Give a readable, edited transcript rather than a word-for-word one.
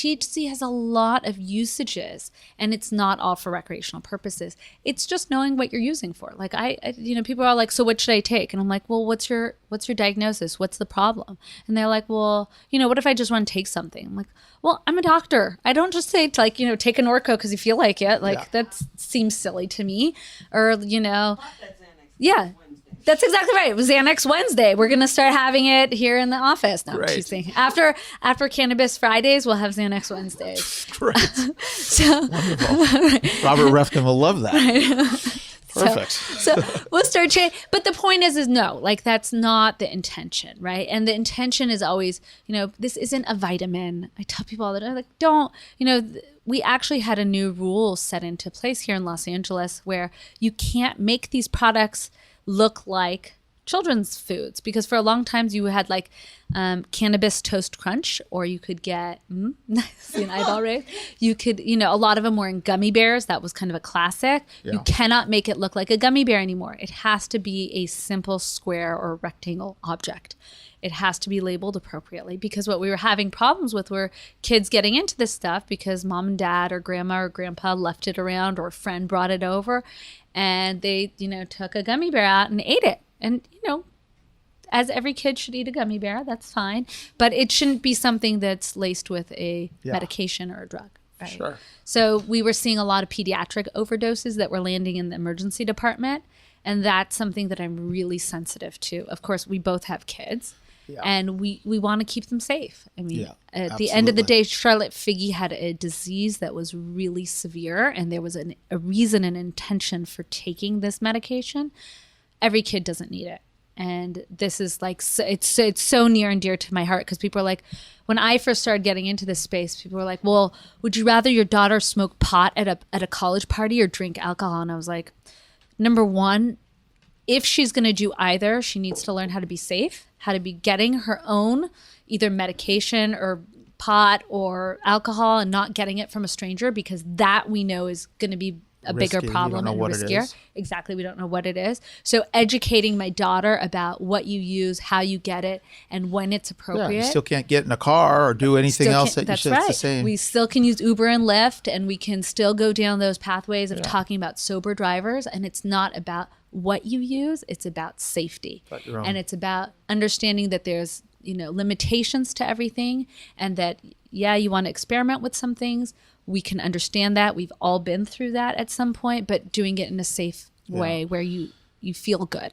THC has a lot of usages, and it's not all for recreational purposes. It's just knowing what you're using for. Like people are like, so what should I take? And I'm like, well, what's your diagnosis? What's the problem? And they're like, well, what if I just want to take something? I'm like, well, I'm a doctor. I don't just say take a Norco because you feel like it. Like that seems silly to me. Or, yeah. That's exactly right. It was Xanax Wednesday. We're going to start having it here in the office now. Right. After Cannabis Fridays, we'll have Xanax Wednesdays. Great. So, wonderful. Robert Refkin will love that. Right. Perfect. So we'll start changing. But the point is no, like that's not the intention, right? And the intention is always, this isn't a vitamin. I tell people all the time, like, don't, we actually had a new rule set into place here in Los Angeles where you can't make these products look like children's foods, because for a long time you had like cannabis toast crunch, or you could get see an eyeball raise. You could, a lot of them were in gummy bears. That was kind of a classic. You cannot make it look like a gummy bear anymore. It has to be a simple square or rectangle object. It has to be labeled appropriately, because what we were having problems with were kids getting into this stuff because mom and dad or grandma or grandpa left it around, or a friend brought it over, and they, took a gummy bear out and ate it. And, as every kid should eat a gummy bear, that's fine. But it shouldn't be something that's laced with a medication or a drug. Right? Sure. So we were seeing a lot of pediatric overdoses that were landing in the emergency department. And that's something that I'm really sensitive to. Of course, we both have kids. Yeah. And we want to keep them safe. I mean, at the end of the day, Charlotte Figge had a disease that was really severe, and there was a reason and intention for taking this medication. Every kid doesn't need it. And this is like, it's so near and dear to my heart, because people are like, when I first started getting into this space, people were like, well, would you rather your daughter smoke pot at a college party or drink alcohol? And I was like, number one, if she's going to do either, she needs to learn how to be safe, how to be getting her own either medication or pot or alcohol and not getting it from a stranger, because that we know is going to be a risky. Bigger problem and riskier. Exactly. We don't know what it is. So educating my daughter about what you use, how you get it, and when it's appropriate. Yeah, you still can't get in a car or do anything else that you should. That's right. The same. We still can use Uber and Lyft, and we can still go down those pathways of talking about sober drivers. And it's not about what you use. It's about safety. And it's about understanding that there's, limitations to everything, and that, you want to experiment with some things. We can understand that. We've all been through that at some point, but doing it in a safe way where you feel good.